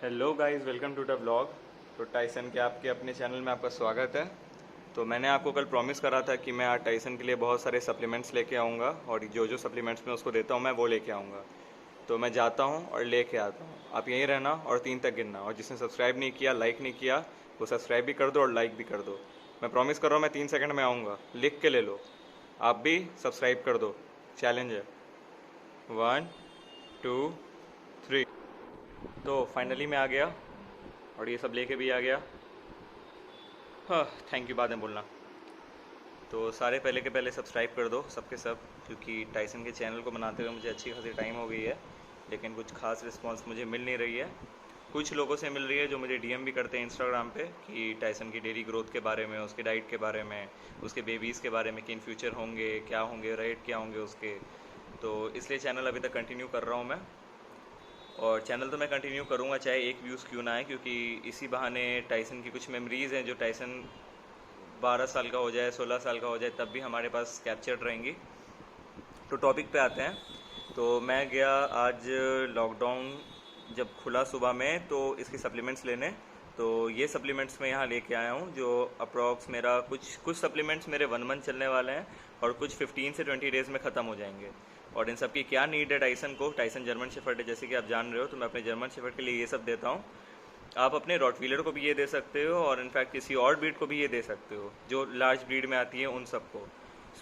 Hello guys, welcome to the blog. तो Tyson के आपके अपने चैनल में आपका स्वागत है। तो मैंने आपको कल प्रॉमिस करा था कि मैं आज टाइसन के लिए बहुत सारे सप्लीमेंट्स लेके आऊँगा और जो जो सप्लीमेंट्स मैं उसको देता हूँ मैं वो लेके आऊँगा। तो मैं जाता हूँ और लेके आता हूँ। आप यहीं रहना और 3 तक गिनना, और जिसने सब्सक्राइब नहीं किया, लाइक नहीं किया, वो सब्सक्राइब भी कर दो और लाइक भी कर दो। मैं प्रॉमिस कर रहा हूँ मैं 3 सेकंड में आऊँगा, लिख के ले लो। आप भी सब्सक्राइब कर दो, चैलेंज है। 1 2 3। तो फाइनली मैं आ गया और ये सब लेके भी आ गया। हाँ, थैंक यू बाद में बोलना। तो सारे पहले के पहले सब्सक्राइब कर दो सबके सब, क्योंकि टाइसन के चैनल को बनाते हुए मुझे अच्छी खासी टाइम हो गई है, लेकिन कुछ खास रिस्पांस मुझे मिल नहीं रही है। कुछ लोगों से मिल रही है जो मुझे डीएम भी करते हैं इंस्टाग्राम पे कि टाइसन की डेली ग्रोथ के बारे में, उसके डाइट के बारे में, उसके बेबीज़ के बारे में कि इन फ्यूचर होंगे क्या होंगे, रेट क्या होंगे उसके। तो इसलिए चैनल अभी तक कंटिन्यू कर रहा हूँ मैं, और चैनल तो मैं कंटिन्यू करूँगा चाहे एक व्यूज़ क्यों ना आए, क्योंकि इसी बहाने टाइसन की कुछ मेमोरीज़ हैं जो टाइसन 12 साल का हो जाए, 16 साल का हो जाए, तब भी हमारे पास कैप्चर्ड रहेंगी। तो टॉपिक पे आते हैं। तो मैं गया आज लॉकडाउन जब खुला सुबह में, तो इसकी सप्लीमेंट्स लेने। तो ये सप्लीमेंट्स मैं यहाँ लेके आया हूँ, जो अप्रॉक्स मेरा कुछ कुछ सप्लीमेंट्स मेरे 1 मंथ चलने वाले हैं और कुछ 15 से 20 डेज़ में ख़त्म हो जाएंगे। और इन सब की क्या नीड है टाइसन को, टाइसन जर्मन शेफर्ड है जैसे कि आप जान रहे हो, तो मैं अपने जर्मन शेफर्ड के लिए ये सब देता हूँ। आप अपने रॉटवीलर को भी ये दे सकते हो, और इनफैक्ट किसी और ब्रीड को भी ये दे सकते हो जो लार्ज ब्रीड में आती है, उन सबको।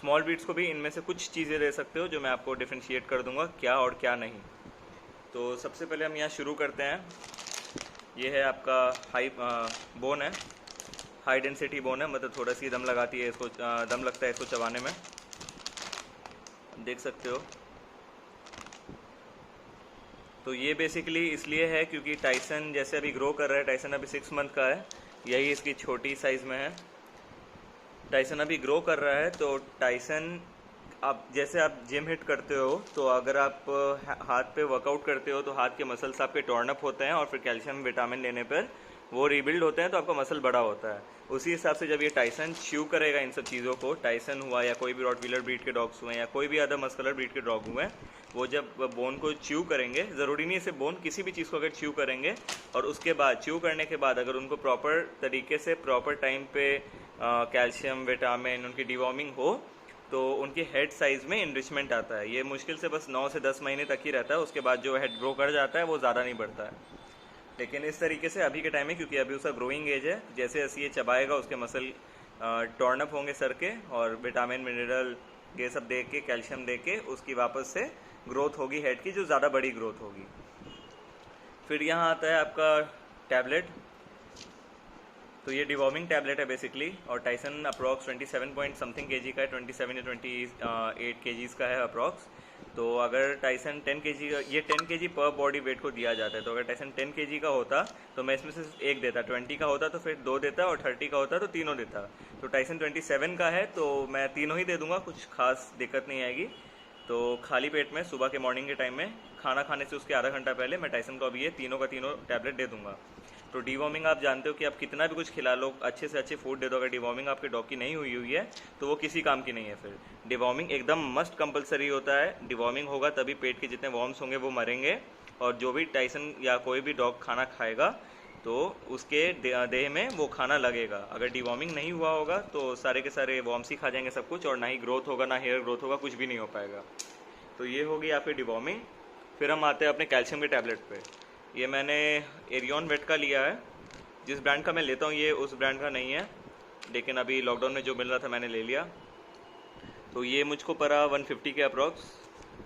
स्मॉल ब्रीड्स को भी इनमें से कुछ चीज़ें दे सकते हो, जो मैं आपको डिफ्रेंशिएट कर दूंगा क्या और क्या नहीं। तो सबसे पहले हम यहाँ शुरू करते हैं। ये है आपका हाई बोन है, हाई डेंसिटी बोन है, मतलब थोड़ा सी दम लगाती है इसको, दम लगता है इसको चबाने में, देख सकते हो। तो ये बेसिकली इसलिए है क्योंकि टाइसन जैसे अभी ग्रो कर रहा है, टाइसन अभी 6 मंथ का है, यही इसकी छोटी साइज़ में है। टाइसन अभी ग्रो कर रहा है, तो टाइसन आप जैसे आप जिम हिट करते हो, तो अगर आप हाथ पे वर्कआउट करते हो तो हाथ के मसल्स आपके टर्न अप होते हैं, और फिर कैल्शियम विटामिन लेने पर वो रीबिल्ड होते हैं, तो आपका मसल बड़ा होता है। उसी हिसाब से जब ये टाइसन च्यू करेगा इन सब चीज़ों को, टाइसन हुआ या कोई भी रॉटवीलर ब्रीड के डॉग्स हुए या कोई भी अदर मस्कुलर ब्रीड के डॉग हुए, वो जब बोन को च्यू करेंगे, ज़रूरी नहीं है सिर्फ बोन, किसी भी चीज़ को अगर च्यू करेंगे और उसके बाद च्यू करने के बाद अगर उनको प्रॉपर तरीके से प्रॉपर टाइम पे कैल्शियम विटामिन उनकी डिवॉर्मिंग हो, तो उनकी हेड साइज़ में इनरिचमेंट आता है। ये मुश्किल से बस 9 से 10 महीने तक ही रहता है, उसके बाद जो हेड ग्रो कर जाता है वो ज़्यादा नहीं बढ़ता है। लेकिन इस तरीके से अभी के टाइम में, क्योंकि अभी उसका ग्रोइंग एज है, जैसे जैसे ये चबाएगा उसके मसल टर्न अप होंगे सर के, और विटामिन मिनरल ये सब दे के, कैल्शियम दे के उसकी वापस से ग्रोथ होगी हेड की, जो ज़्यादा बड़ी ग्रोथ होगी। फिर यहाँ आता है आपका टैबलेट। तो ये डिवॉर्मिंग टैबलेट है बेसिकली, और Tyson approx 27 point something KG का है, 27 या 28 केजीज़ का है अप्रॉक्स। तो अगर टाइसन 10 केजी का, ये 10 केजी पर बॉडी वेट को दिया जाता है, तो अगर टाइसन 10 केजी का होता तो मैं इसमें से एक देता, 20 का होता तो फिर 2 देता, और 30 का होता तो तीनों देता। तो टाइसन 27 का है तो मैं तीनों ही दे दूंगा, कुछ खास दिक्कत नहीं आएगी। तो खाली पेट में सुबह के मॉर्निंग के टाइम में, खाना खाने से उसके आधा घंटा पहले, मैं टाइसन को अभी ये तीनों का तीनों टैबलेट दे दूंगा। तो डिवॉर्मिंग आप जानते हो कि आप कितना भी कुछ खिला लो, अच्छे से अच्छे फूड दे दो, अगर डिवॉर्मिंग आपके डॉग की नहीं हुई हुई है तो वो किसी काम की नहीं है। फिर डिवॉर्मिंग एकदम मस्ट कंपलसरी होता है। डिवॉर्मिंग होगा तभी पेट के जितने वॉर्म्स होंगे वो मरेंगे, और जो भी टाइसन या कोई भी डॉग खाना खाएगा तो उसके देह में वो खाना लगेगा। अगर डिवॉर्मिंग नहीं हुआ होगा तो सारे के सारे वॉर्म्स ही खा जाएंगे सब कुछ, और ना ही ग्रोथ होगा, ना हेयर ग्रोथ होगा, कुछ भी नहीं हो पाएगा। तो ये होगी आपकी डिवॉर्मिंग। फिर हम आते हैं अपने कैल्शियम के टैबलेट पे। ये मैंने एरियन वेट का लिया है। जिस ब्रांड का मैं लेता हूँ ये उस ब्रांड का नहीं है, लेकिन अभी लॉकडाउन में जो मिल रहा था मैंने ले लिया। तो ये मुझको पड़ा 150 के अप्रॉक्स,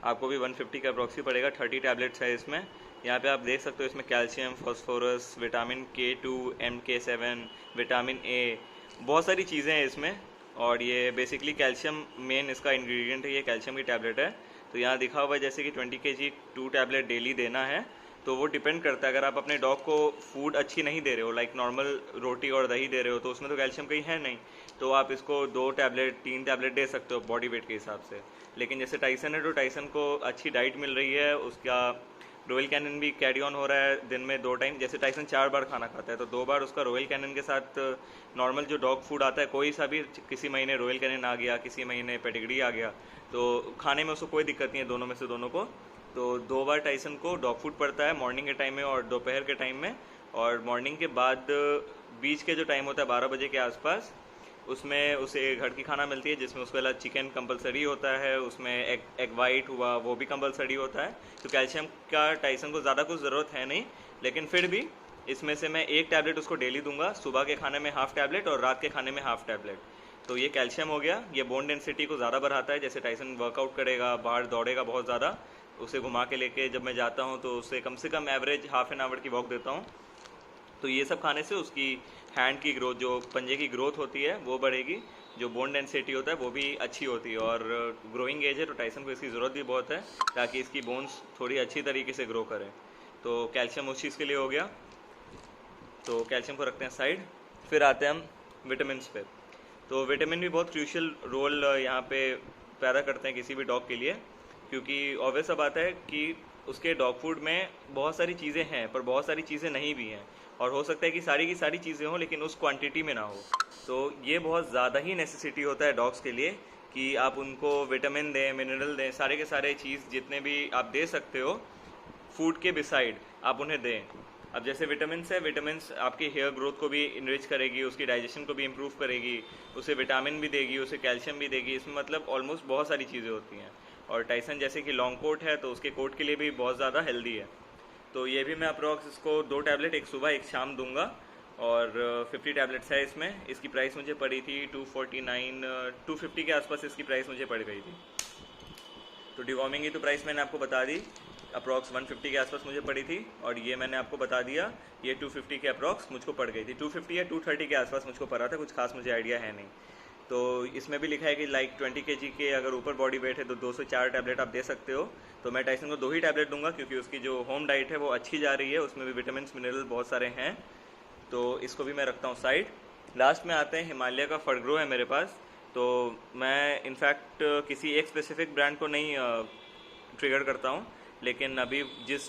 आपको भी 150 के अप्रॉक्स ही पड़ेगा। 30 टैबलेट्स है इसमें। यहाँ पे आप देख सकते हो इसमें calcium, phosphorus, vitamin K2, MK7, vitamin A, बहुत सारी चीज़ें हैं इसमें। और ये बेसिकली कैल्शियम मेन इसका इंग्रेडिएंट है, ये कैल्शियम की टैबलेट है। तो यहाँ दिखा हुआ है जैसे कि 20 kg 2 टैबलेट डेली देना है। तो वो डिपेंड करता है, अगर आप अपने डॉग को फूड अच्छी नहीं दे रहे हो, लाइक नॉर्मल रोटी और दही दे रहे हो, तो उसमें तो कैल्शियम कहीं है नहीं, तो आप इसको 2 टैबलेट 3 टैबलेट दे सकते हो बॉडी वेट के हिसाब से। लेकिन जैसे टाइसन है, तो टाइसन को अच्छी डाइट मिल रही है, उसका रॉयल कैनन भी कैरी ऑन हो रहा है दिन में 2 टाइम। जैसे टाइसन 4 बार खाना खाता है, तो 2 बार उसका रॉयल कैनन के साथ नॉर्मल जो डॉग फूड आता है, कोई सा भी, किसी महीने रॉयल कैनन आ गया, किसी महीने पेडिग्री आ गया, तो खाने में उसको कोई दिक्कत नहीं है दोनों में से दोनों को। तो 2 बार टाइसन को डॉग फूड पड़ता है, मॉर्निंग के टाइम में और दोपहर के टाइम में। और मॉर्निंग के बाद बीच के जो टाइम होता है 12 बजे के आसपास, उसमें उसे घर की खाना मिलती है, जिसमें उसके अलावा चिकन कंपलसरी होता है, उसमें एग वाइट हुआ वो भी कंपलसरी होता है। तो कैल्शियम का टाइसन को ज़्यादा कुछ ज़रूरत है नहीं, लेकिन फिर भी इसमें से मैं 1 टैबलेट उसको डेली दूंगा, सुबह के खाने में हाफ टैबलेट और रात के खाने में हाफ टैबलेट। तो ये कैल्शियम हो गया। ये बोन डेंसिटी को ज़्यादा बढ़ाता है। जैसे टाइसन वर्कआउट करेगा, बाहर दौड़ेगा बहुत ज़्यादा, उसे घुमा के लेके जब मैं जाता हूँ तो उसे कम से कम एवरेज हाफ एन आवर की वॉक देता हूँ। तो ये सब खाने से उसकी हैंड की ग्रोथ, जो पंजे की ग्रोथ होती है वो बढ़ेगी, जो बोन डेंसिटी होता है वो भी अच्छी होती है। और ग्रोइंग एज है तो टाइसन को इसकी ज़रूरत भी बहुत है ताकि इसकी बोन्स थोड़ी अच्छी तरीके से ग्रो करें। तो कैल्शियम उस चीज़ के लिए हो गया, तो कैल्शियम को रखते हैं साइड। फिर आते हैं हम विटामिन पे। तो विटामिन भी बहुत क्रूशियल रोल यहाँ पे पैदा करते हैं किसी भी डॉग के लिए, क्योंकि ऑब्वियस सा बात है कि उसके डॉग फूड में बहुत सारी चीज़ें हैं पर बहुत सारी चीज़ें नहीं भी हैं, और हो सकता है कि सारी की सारी चीज़ें हों लेकिन उस क्वांटिटी में ना हो। तो ये बहुत ज़्यादा ही नेसेसिटी होता है डॉग्स के लिए कि आप उनको विटामिन दें, मिनरल दें, सारे के सारे चीज़ जितने भी आप दे सकते हो फूड के बिसाइड आप उन्हें दें। अब जैसे विटामिन्स है, विटामिन्स आपकी हेयर ग्रोथ को भी इनरिच करेगी, उसकी डाइजेशन को भी इम्प्रूव करेगी, उसे विटामिन भी देगी, उसे कैल्शियम भी देगी। इसमें मतलब ऑलमोस्ट बहुत सारी चीज़ें होती हैं। और टाइसन जैसे कि लॉन्ग कोट है तो उसके कोट के लिए भी बहुत ज़्यादा हेल्दी है। तो ये भी मैं अप्रॉक्स इसको 2 टैबलेट, एक सुबह एक शाम दूंगा, और 50 टैबलेट्स है इसमें। इसकी प्राइस मुझे पड़ी थी 250 के आसपास इसकी प्राइस मुझे पड़ गई थी। तो डिवॉर्मिंग की तो प्राइस मैंने आपको बता दी, अप्रॉक्स 150 के आसपास मुझे पड़ी थी, और ये मैंने आपको बता दिया ये 250 के अप्रॉक्स मुझको पड़ गई थी। 250 या 230 के आसपास मुझको पड़ा था, कुछ खास मुझे आइडिया है नहीं। तो इसमें भी लिखा है कि लाइक 20 kg के अगर ऊपर बॉडी वेट है तो 2 से 4 टैबलेट आप दे सकते हो। तो मैं टाइसन को 2 ही टैबलेट दूंगा क्योंकि उसकी जो होम डाइट है वो अच्छी जा रही है, उसमें भी विटामिन मिनरल बहुत सारे हैं। तो इसको भी मैं रखता हूँ साइड। लास्ट में आते हैं हिमालय का फर्ग्रो है मेरे पास। तो मैं इनफैक्ट किसी एक स्पेसिफिक ब्रांड को नहीं ट्रिगर करता हूँ, लेकिन अभी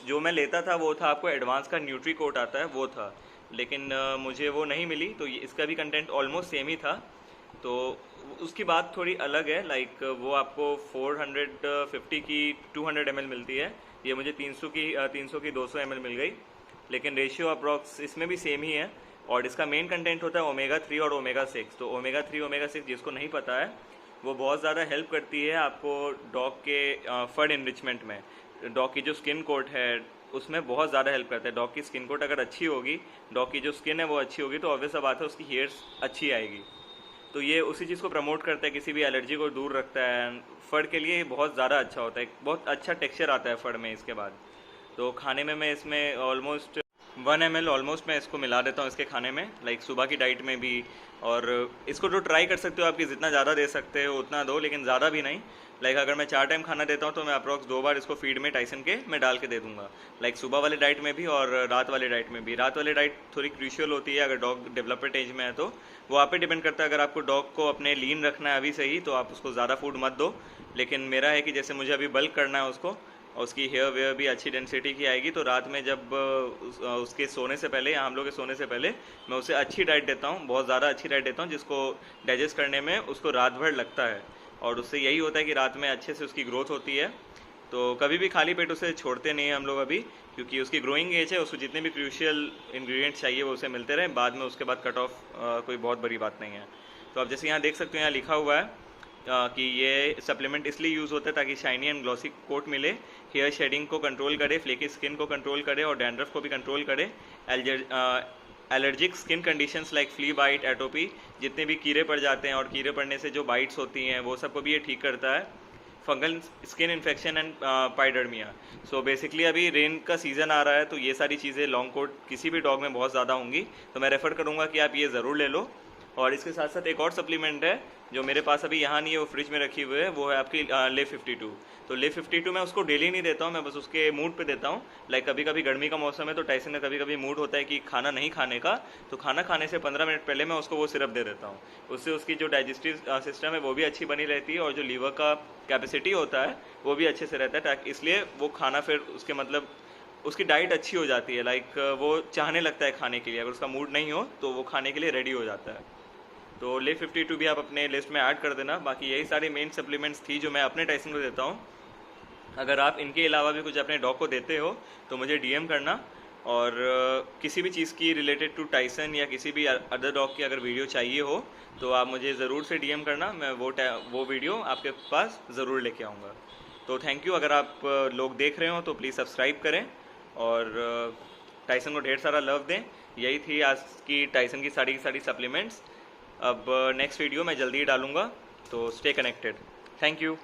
जो मैं लेता था वो था, आपको एडवांस का न्यूट्री कोट आता है वो था, लेकिन मुझे वो नहीं मिली। तो इसका भी कंटेंट ऑलमोस्ट सेम ही था, तो उसकी बात थोड़ी अलग है। लाइक वो आपको 450 की 200 ml मिलती है, ये मुझे 300 की 200 ml मिल गई, लेकिन रेशियो अप्रॉक्स इसमें भी सेम ही है। और इसका मेन कंटेंट होता है ओमेगा 3 और ओमेगा 6। तो ओमेगा 3 ओमेगा 6 जिसको नहीं पता है वो बहुत ज़्यादा हेल्प करती है आपको डॉग के फर इनरिचमेंट में। डॉग की जो स्किन कोट है उसमें बहुत ज़्यादा हेल्प करता है। डॉग की स्किन कोट अगर अच्छी होगी, डॉग की जो स्किन है वो अच्छी होगी, तो ऑब्वियस सा बात है उसकी हेयर्स अच्छी आएगी। तो ये उसी चीज़ को प्रमोट करता है, किसी भी एलर्जी को दूर रखता है। फड़ के लिए बहुत ज़्यादा अच्छा होता है, बहुत अच्छा टेक्सचर आता है फड़ में इसके बाद। तो खाने में मैं इसमें ऑलमोस्ट 1 ml ऑलमोस्ट मैं इसको मिला देता हूँ इसके खाने में, लाइक सुबह की डाइट में भी। और इसको तो ट्राई कर सकते हो आपकी जितना ज़्यादा दे सकते हो उतना दो, लेकिन ज़्यादा भी नहीं। लाइक अगर मैं 4 टाइम खाना देता हूँ तो मैं अप्रॉक्स 2 बार इसको फीड में टाइसन के मैं डाल के दे दूँगा, लाइक सुबह वाले डाइट में भी और रात वाले डाइट में भी। रात वाली डाइट थोड़ी क्रूशियल होती है अगर डॉग डेवलपमेंट एज में है, तो वो आप पे डिपेंड करता है। अगर आपको डॉग को अपने लीन रखना है अभी से ही तो आप उसको ज़्यादा फूड मत दो, लेकिन मेरा है कि जैसे मुझे अभी बल्क करना है उसको, और उसकी हेयर वेयर भी अच्छी डेंसिटी की आएगी, तो रात में जब उसके सोने से पहले या हम लोग के सोने से पहले मैं उसे अच्छी डाइट देता हूँ, बहुत ज़्यादा अच्छी डाइट देता हूँ, जिसको डाइजेस्ट करने में उसको रात भर लगता है। और उससे यही होता है कि रात में अच्छे से उसकी ग्रोथ होती है। तो कभी भी खाली पेट उसे छोड़ते नहीं हैं हम लोग अभी, क्योंकि उसकी ग्रोइंग एज है, उसको जितने भी क्रूशियल इंग्रेडिएंट्स चाहिए वो उसे मिलते रहें, बाद में उसके बाद कट ऑफ कोई बहुत बड़ी बात नहीं है। तो आप जैसे यहाँ देख सकते हो, यहाँ लिखा हुआ है कि ये सप्लीमेंट इसलिए यूज़ होता है ताकि शाइनी एंड ग्लॉसी कोट मिले, हेयर शेडिंग को कंट्रोल करे, फ्लेकी स्किन को कंट्रोल करे और डैंड्रफ को भी कंट्रोल करे, allergic skin conditions like flea bite, atopy, जितने भी कीड़े पड़ जाते हैं और कीड़े पड़ने से जो बाइट्स होती हैं वो सबको भी ये ठीक करता है, fungal skin infection and pyoderma. So basically अभी रेन का सीज़न आ रहा है तो ये सारी चीज़ें लॉन्ग कोट किसी भी डॉग में बहुत ज़्यादा होंगी, तो मैं रेफ़र करूँगा कि आप ये ज़रूर ले लो। और इसके साथ साथ एक और सप्लीमेंट है जो मेरे पास अभी यहाँ नहीं है, वो फ्रिज में रखी हुई है, वो है आपकी ले 52। तो ले 52 मैं उसको डेली नहीं देता हूँ, मैं बस उसके मूड पे देता हूँ। लाइक कभी कभी गर्मी का मौसम है तो टाइसन का कभी कभी मूड होता है कि खाना नहीं खाने का, तो खाना खाने से 15 मिनट पहले मैं उसको वो सिरप दे देता हूँ। उससे उसकी जो डाइजेस्टिव सिस्टम है वो भी अच्छी बनी रहती है और जो लीवर का कैपेसिटी होता है वो भी अच्छे से रहता है, ताकि इसलिए वो खाना फिर उसके मतलब उसकी डाइट अच्छी हो जाती है। लाइक वो चाहने लगता है खाने के लिए, अगर उसका मूड नहीं हो तो वो खाने के लिए रेडी हो जाता है। तो ले 52 भी आप अपने लिस्ट में ऐड कर देना। बाकी यही सारी मेन सप्लीमेंट्स थी जो मैं अपने टाइसन को देता हूँ। अगर आप इनके अलावा भी कुछ अपने डॉग को देते हो तो मुझे डीएम करना, और किसी भी चीज़ की रिलेटेड टू टाइसन या किसी भी अदर डॉग की अगर वीडियो चाहिए हो तो आप मुझे ज़रूर से डीएम करना, मैं वो वीडियो आपके पास ज़रूर लेके आऊँगा। तो थैंक यू। अगर आप लोग देख रहे हो तो प्लीज़ सब्सक्राइब करें और टाइसन को ढेर सारा लव दें। यही थी आज की टाइसन की सारी सप्लीमेंट्स। अब नेक्स्ट वीडियो मैं जल्दी ही डालूँगा, तो स्टे कनेक्टेड। Thank you.